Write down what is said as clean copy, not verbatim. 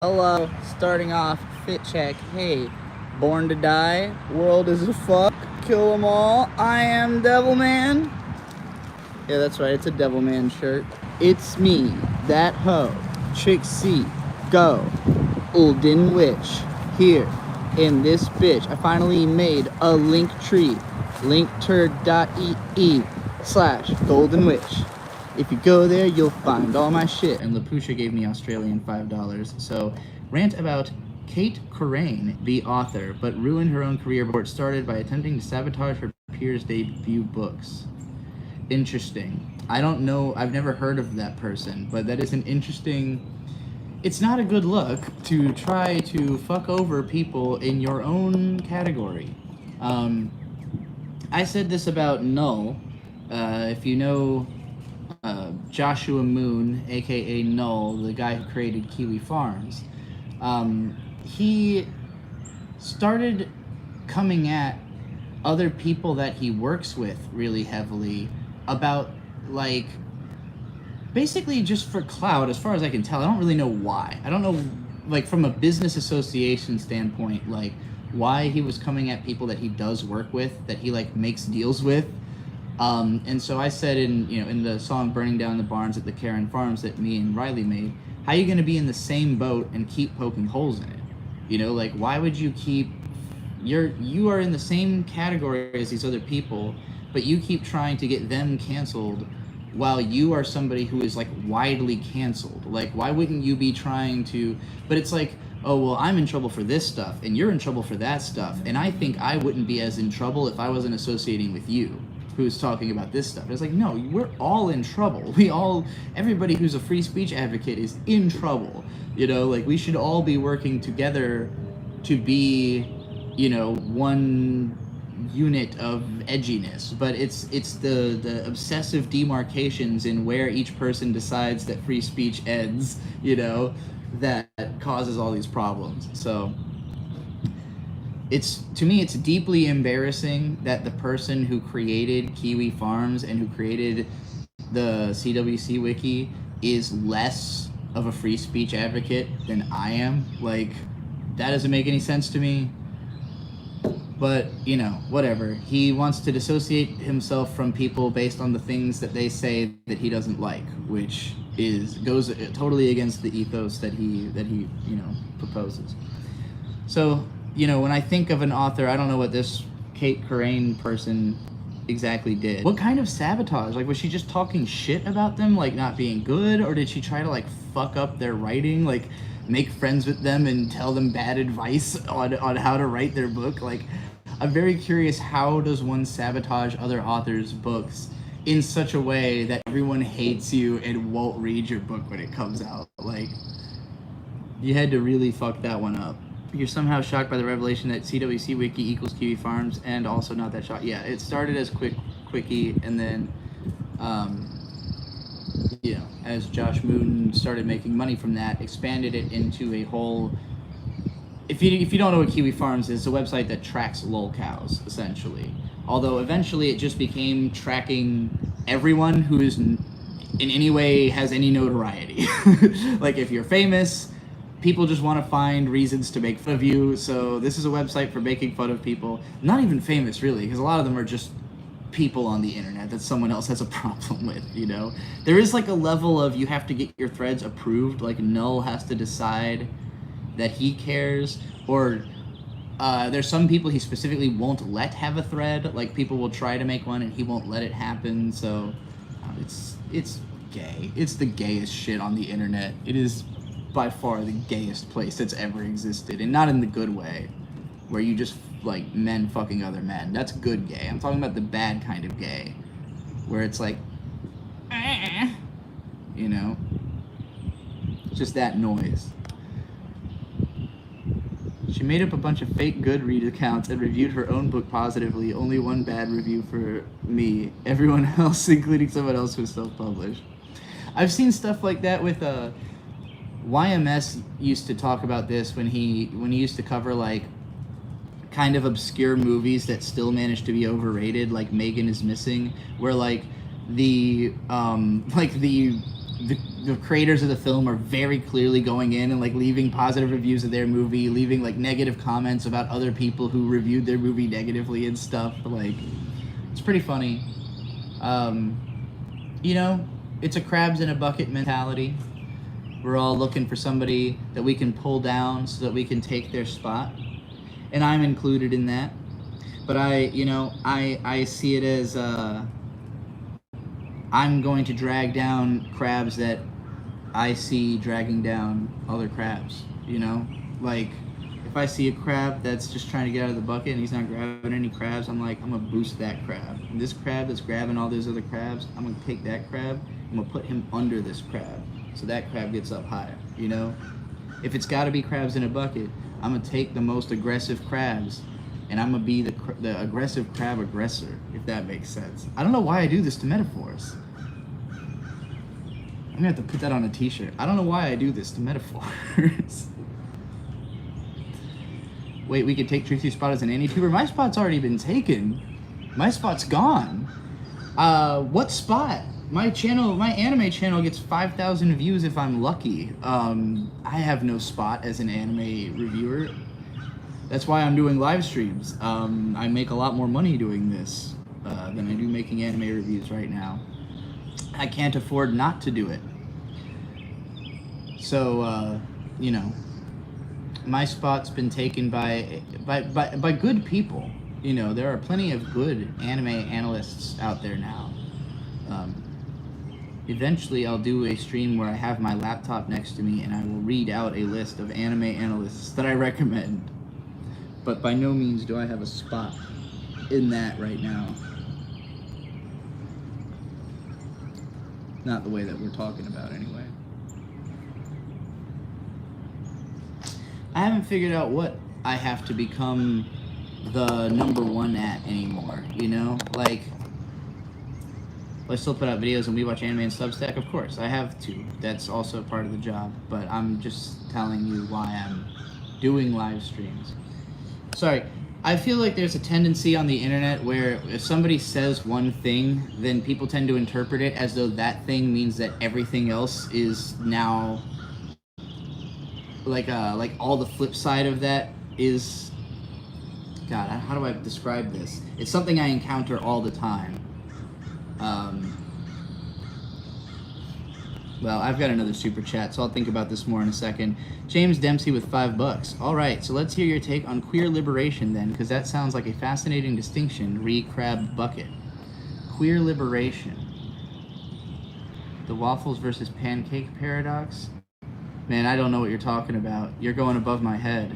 Hello, starting off, fit check. Hey, born to die, world is a fuck, kill 'em all, I am Devilman. Yeah, that's right, it's a Devilman shirt. It's me, that hoe, Trixie, go, Ulden Witch, here, in this bitch. I finally made a link tree, linkturd.ee/Golden Witch. If you go there, you'll find all my shit. And Lapusha gave me Australian $5. So, rant about Cait Corrain, the author, but ruined her own career before it started by attempting to sabotage her peers' debut books. Interesting. I don't know, I've never heard of that person, but that is an interesting... It's not a good look to try to fuck over people in your own category. I said this about Null. If you know... Joshua Moon, aka Null, the guy who created Kiwi Farms, he started coming at other people that he works with really heavily about, like, basically just for clout, as far as I can tell. I don't really know why. I don't know, like, from a business association standpoint, like, why he was coming at people that he does work with, that he, like, makes deals with. And so I said in the song "Burning Down the Barns at the Corrain Farms" that me and Riley made, how are you going to be in the same boat and keep poking holes in it? You know, like, why would you keep... You are in the same category as these other people, but you keep trying to get them canceled while you are somebody who is, like, widely canceled. Like, why wouldn't you be trying to... But it's like, oh, well, I'm in trouble for this stuff, and you're in trouble for that stuff, and I think I wouldn't be as in trouble if I wasn't associating with you, who's talking about this stuff. It's like, no, we're all in trouble. Everybody who's a free speech advocate is in trouble. You know, like, we should all be working together to be, you know, one unit of edginess. But it's the obsessive demarcations in where each person decides that free speech ends, you know, that causes all these problems. So... to me, it's deeply embarrassing that the person who created Kiwi Farms and who created the CWC Wiki is less of a free speech advocate than I am. Like, that doesn't make any sense to me. But, you know, whatever. He wants to dissociate himself from people based on the things that they say that he doesn't like, which goes totally against the ethos that he you know, proposes. So... You know, when I think of an author, I don't know what this Cait Corrain person exactly did. What kind of sabotage? Like, was she just talking shit about them, like, not being good? Or did she try to, like, fuck up their writing? Like, make friends with them and tell them bad advice on how to write their book? Like, I'm very curious, how does one sabotage other authors' books in such a way that everyone hates you and won't read your book when it comes out? Like, you had to really fuck that one up. You're somehow shocked by the revelation that CWC Wiki equals Kiwi Farms, and also not that shocked. Yeah, it started as Quickie, and then, you know, as Josh Moon started making money from that, expanded it into a whole... If you don't know what Kiwi Farms is, it's a website that tracks lolcows, essentially. Although eventually it just became tracking everyone who is in any way has any notoriety. Like, if you're famous... People just want to find reasons to make fun of you, so this is a website for making fun of people. Not even famous, really, because a lot of them are just people on the internet that someone else has a problem with, you know? There is, like, a level of you have to get your threads approved, like Null has to decide that he cares, or there's some people he specifically won't let have a thread, like people will try to make one and he won't let it happen, so it's gay. It's the gayest shit on the internet. It is... by far the gayest place that's ever existed, and not in the good way, where you just, like, men fucking other men. That's good gay. I'm talking about the bad kind of gay, where it's like, you know, just that noise. She made up a bunch of fake Goodreads accounts and reviewed her own book positively. Only one bad review for me. Everyone else, including someone else, was self-published. I've seen stuff like that with YMS used to talk about this when he used to cover, like, kind of obscure movies that still managed to be overrated, like Megan is Missing, where, like, the the creators of the film are very clearly going in and like leaving positive reviews of their movie, leaving like negative comments about other people who reviewed their movie negatively and stuff. Like, it's pretty funny. You know, it's a crabs in a bucket mentality. We're all looking for somebody that we can pull down so that we can take their spot, and I'm included in that. But I see it as I'm going to drag down crabs that I see dragging down other crabs, you know? Like, if I see a crab that's just trying to get out of the bucket and he's not grabbing any crabs, I'm like, I'm gonna boost that crab. And this crab that's grabbing all those other crabs, I'm gonna take that crab, I'm gonna put him under this crab, so that crab gets up higher, you know? If it's gotta be crabs in a bucket, I'm gonna take the most aggressive crabs, and I'm gonna be the aggressive crab aggressor, if that makes sense. I don't know why I do this to metaphors. I'm gonna have to put that on a t-shirt. I don't know why I do this to metaphors. Wait, we could take Trixie's spot as an AnyTuber? My spot's already been taken. My spot's gone. What spot? My channel, my anime channel gets 5,000 views if I'm lucky. I have no spot as an anime reviewer. That's why I'm doing live streams. I make a lot more money doing this than I do making anime reviews right now. I can't afford not to do it. So, you know, my spot's been taken by good people. You know, there are plenty of good anime analysts out there now. Eventually, I'll do a stream where I have my laptop next to me and I will read out a list of anime analysts that I recommend. But by no means do I have a spot in that right now. Not the way that we're talking about, anyway. I haven't figured out what I have to become the #1 at anymore, you know? Like, I still put out videos and we watch anime and Substack, of course. I have to. That's also part of the job. But I'm just telling you why I'm doing live streams. Sorry, I feel like there's a tendency on the internet where if somebody says one thing, then people tend to interpret it as though that thing means that everything else is now like all the flip side of that is, God, how do I describe this? It's something I encounter all the time. Well, I've got another super chat, so I'll think about this more in a second. James Dempsey with $5. All right, so let's hear your take on queer liberation then, because that sounds like a fascinating distinction. Crab bucket. Queer liberation. The waffles versus pancake paradox. Man, I don't know what you're talking about. You're going above my head.